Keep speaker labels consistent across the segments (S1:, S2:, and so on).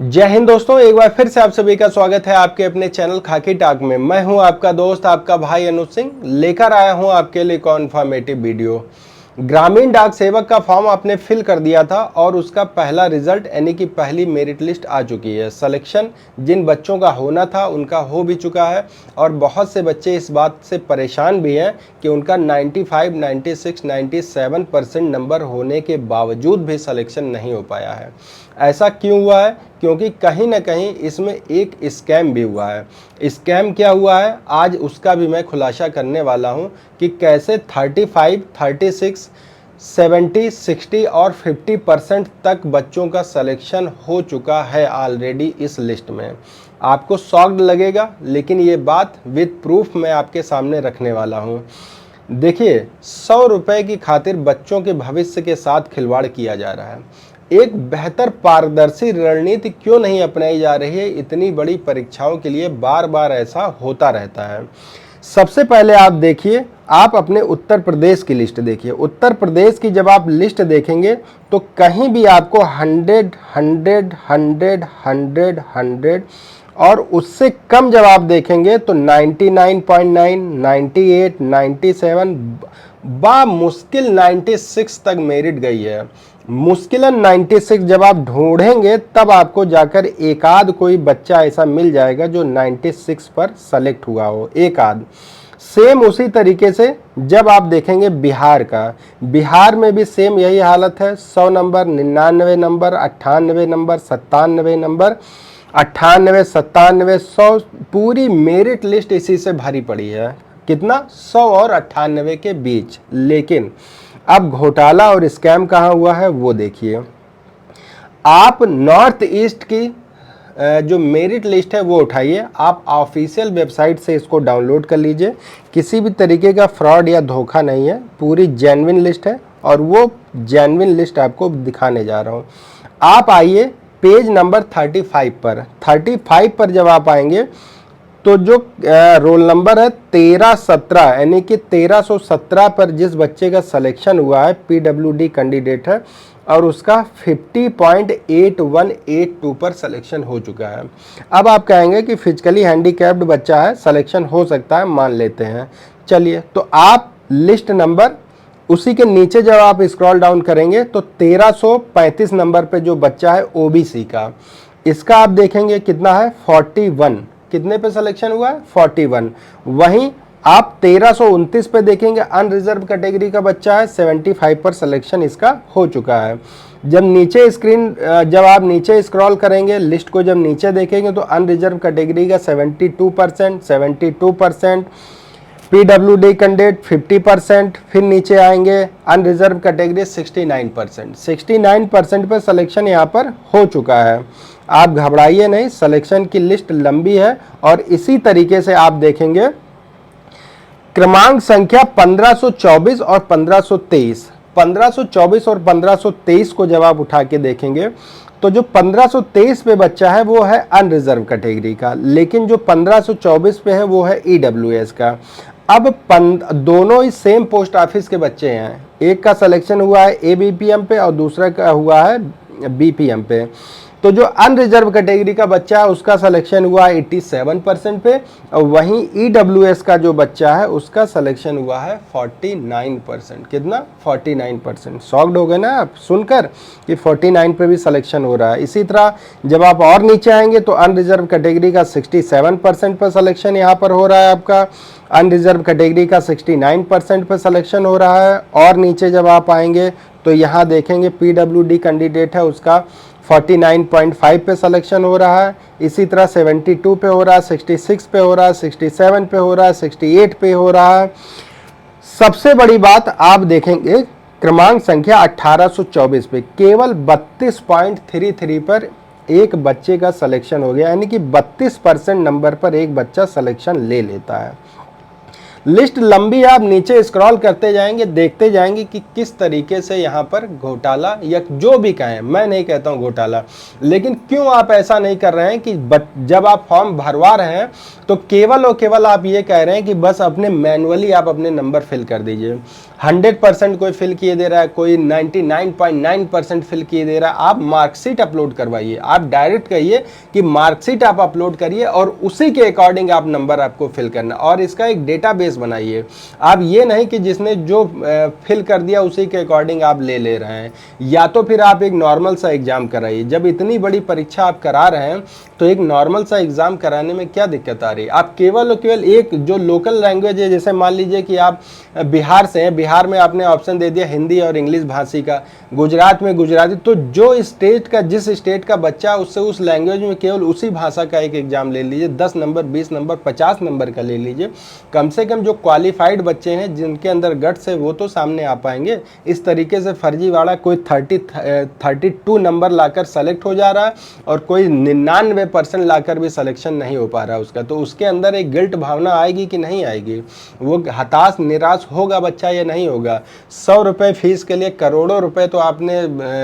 S1: जय हिंद दोस्तों, एक बार फिर से आप सभी का स्वागत है आपके अपने चैनल खाकी टॉक में। मैं हूं आपका दोस्त, आपका भाई अनुज सिंह, लेकर आया हूं आपके लिए इन्फॉर्मेटिव वीडियो। ग्रामीण डाक सेवक का फॉर्म आपने फिल कर दिया था और उसका पहला रिजल्ट यानी कि पहली मेरिट लिस्ट आ चुकी है। सिलेक्शन जिन बच्चों का होना था उनका हो भी चुका है और बहुत से बच्चे इस बात से परेशान भी हैं कि उनका 95, 96, 97% नंबर होने के बावजूद भी सिलेक्शन नहीं हो पाया है। ऐसा क्यों हुआ है? क्योंकि कहीं ना कहीं इसमें एक स्कैम भी हुआ है। स्कैम क्या हुआ है आज उसका भी मैं खुलासा करने वाला हूं कि कैसे 35, 36, 70, 60 और 50% तक बच्चों का सिलेक्शन हो चुका है ऑलरेडी इस लिस्ट में। आपको शॉक्ड लगेगा, लेकिन ये बात विद प्रूफ मैं आपके सामने रखने वाला हूं। देखिए, 100 रुपए की खातिर बच्चों के भविष्य के साथ खिलवाड़ किया जा रहा है। एक बेहतर पारदर्शी रणनीति क्यों नहीं अपनाई जा रही है? इतनी बड़ी परीक्षाओं के लिए बार बार ऐसा होता रहता है। सबसे पहले आप देखिए, आप अपने उत्तर प्रदेश की लिस्ट देखिए। उत्तर प्रदेश की जब आप लिस्ट देखेंगे तो कहीं भी आपको 100, 100, 100, 100, 100 और उससे कम जब आप देखेंगे तो 99.9, 98, 97, मुश्किल 96 तक मेरिट गई है। मुश्किलन 96 जब आप ढूंढेंगे तब आपको जाकर एक आध कोई बच्चा ऐसा मिल जाएगा जो 96 पर सेलेक्ट हुआ हो, एक आध। सेम उसी तरीके से जब आप देखेंगे बिहार का, बिहार में भी सेम यही हालत है। 100 नंबर, 99 नंबर, 98 नंबर, 97 नंबर, 98, 97, 100, पूरी मेरिट लिस्ट इसी से भरी पड़ी है। कितना? 100 और 98 के बीच। लेकिन अब घोटाला और स्कैम कहाँ हुआ है वो देखिए। आप नॉर्थ ईस्ट की जो मेरिट लिस्ट है वो उठाइए, आप ऑफिशियल वेबसाइट से इसको डाउनलोड कर लीजिए। किसी भी तरीके का फ्रॉड या धोखा नहीं है, पूरी जेन्युइन लिस्ट है और वो जेन्युइन लिस्ट आपको दिखाने जा रहा हूँ। आप आइए पेज नंबर 35 पर। 35 पर जब आप आएंगे तो जो रोल नंबर है 1317 यानी कि 1317 पर जिस बच्चे का सिलेक्शन हुआ है, पीडब्ल्यूडी कैंडिडेट है और उसका 50.8182 पर सिलेक्शन हो चुका है। अब आप कहेंगे कि फिजिकली हैंडीकैप्ड बच्चा है, सिलेक्शन हो सकता है, मान लेते हैं। चलिए, तो आप लिस्ट नंबर उसी के नीचे जब आप स्क्रॉल डाउन करेंगे तो 1335 नंबर पे जो बच्चा है ओबीसी का, इसका आप देखेंगे कितना है, 41। कितने पे सिलेक्शन हुआ है? 41। वहीं आप 1329 पे देखेंगे, अनरिजर्व कैटेगरी का बच्चा है, 75 पर सिलेक्शन इसका हो चुका है। जब नीचे जब आप नीचे स्क्रॉल करेंगे, लिस्ट को जब नीचे देखेंगे तो अनरिजर्व कैटेगरी का 72%, 72%, पीडब्ल्यूडी कैंडिडेट 50%, फिर नीचे आएंगे अनरिजर्व कैटेगरी 69%। 69% पर सिलेक्शन यहाँ पर हो चुका है। आप घबराइए नहीं, सिलेक्शन की लिस्ट लंबी है और इसी तरीके से आप देखेंगे क्रमांक संख्या 1524 और 1523। 1524 और 1523 को जब आप उठा के देखेंगे तो जो 1523 पे बच्चा है वो है अनरिजर्व कैटेगरी का, लेकिन जो 1524 पे है वो है ईडब्ल्यूएस का। अब दोनों ही सेम पोस्ट ऑफिस के बच्चे हैं। एक का सिलेक्शन हुआ है एबीपीएम पे और दूसरा का हुआ है बीपीएम पे। तो जो अनरिजर्व कैटेगरी का बच्चा है उसका सिलेक्शन हुआ है 87% पे और वहीं ईडब्ल्यूएस का जो बच्चा है उसका सिलेक्शन हुआ है 49%। कितना? 49%। शॉक्ड हो गए ना आप सुनकर कि 49 पे भी सिलेक्शन हो रहा है। इसी तरह जब आप और नीचे आएंगे तो अनरिजर्व कैटेगरी का 67% पर सिलेक्शन यहाँ पर हो रहा है आपका, अनरिजर्व कैटेगरी का 69% पर सिलेक्शन हो रहा है। और नीचे जब आप आएंगे तो यहाँ देखेंगे पीडब्ल्यूडी कैंडिडेट है उसका 49.5 पे सिलेक्शन हो रहा है। इसी तरह 72 पे हो रहा है, 66 पे हो रहा है, 67 पे हो रहा है, 68 पे हो रहा है। सबसे बड़ी बात आप देखेंगे क्रमांक संख्या 1824 पे केवल 32.33 पर एक बच्चे का सिलेक्शन हो गया, यानी कि 32% नंबर पर एक बच्चा सिलेक्शन ले लेता है। लिस्ट लंबी है, आप नीचे स्क्रॉल करते जाएंगे, देखते जाएंगे कि किस तरीके से यहाँ पर घोटाला या जो भी कहें, मैं नहीं कहता हूँ घोटाला, लेकिन क्यों आप ऐसा नहीं कर रहे हैं कि जब आप फॉर्म भरवा रहे हैं तो केवल और केवल आप ये कह रहे हैं कि बस अपने मैनुअली आप अपने नंबर फिल कर दीजिए। 100% कोई फिल किए दे रहा है, कोई 99.9% फिल किए दे रहा है। आप मार्कशीट अपलोड करवाइए, आप डायरेक्ट कहिए कि मार्कशीट आप अपलोड करिए और उसी के अकॉर्डिंग आप नंबर आपको फिल करना, और इसका एक डेटाबेस बनाइए। आप ये नहीं कि जिसने जो फिल कर दिया उसी के अकॉर्डिंग आप ले रहे हैं। या तो फिर आप एक नॉर्मल सा एग्जाम कराइए। जब इतनी बड़ी परीक्षा आप करा रहे हैं तो एक नॉर्मल सा एग्जाम कराने में क्या दिक्कत आ रही है? आप केवल और केवल एक जो लोकल लैंग्वेज है, जैसे मान लीजिए कि आप बिहार से हैं, बिहार में आपने ऑप्शन दे दिया हिंदी और इंग्लिश भाषी का, गुजरात में गुजराती, तो जो स्टेट का, जिस स्टेट का बच्चा, उससे उस लैंग्वेज में केवल उसी भाषा का एक एग्जाम ले लीजिए। 10 नंबर, 20 नंबर, 50 नंबर का ले लीजिए। कम से कम जो क्वालिफाइड बच्चे हैं, जिनके अंदर गट्स है, वो तो सामने आ पाएंगे। इस तरीके से फर्जीवाड़ा कोई 32 नंबर लाकर सेलेक्ट हो जा रहा है और कोई 99% लाकर भी सिलेक्शन नहीं हो पा रहा है उसका, तो उसके अंदर एक गिल्ट भावना आएगी कि नहीं आएगी? वो हताश निराश होगा बच्चा या नहीं होगा? 100 रुपये फीस के लिए करोड़ों रुपए तो आपने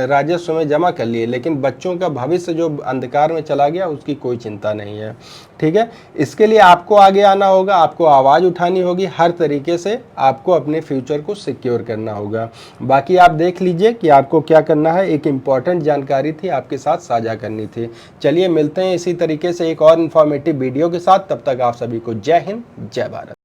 S1: राजस्व में जमा कर लिए, लेकिन बच्चों का भविष्य जो अंधकार में चला गया उसकी कोई चिंता नहीं है। ठीक है, इसके लिए आपको आगे आना होगा, आपको आवाज़ उठानी होगी, हर तरीके से आपको अपने फ्यूचर को सिक्योर करना होगा। बाकी आप देख लीजिए कि आपको क्या करना है। एक इम्पॉर्टेंट जानकारी थी, आपके साथ साझा करनी थी। चलिए मिलते हैं इसी तरीके से एक और इन्फॉर्मेटिव वीडियो के साथ। तब तक आप सभी को जय हिंद, जय भारत।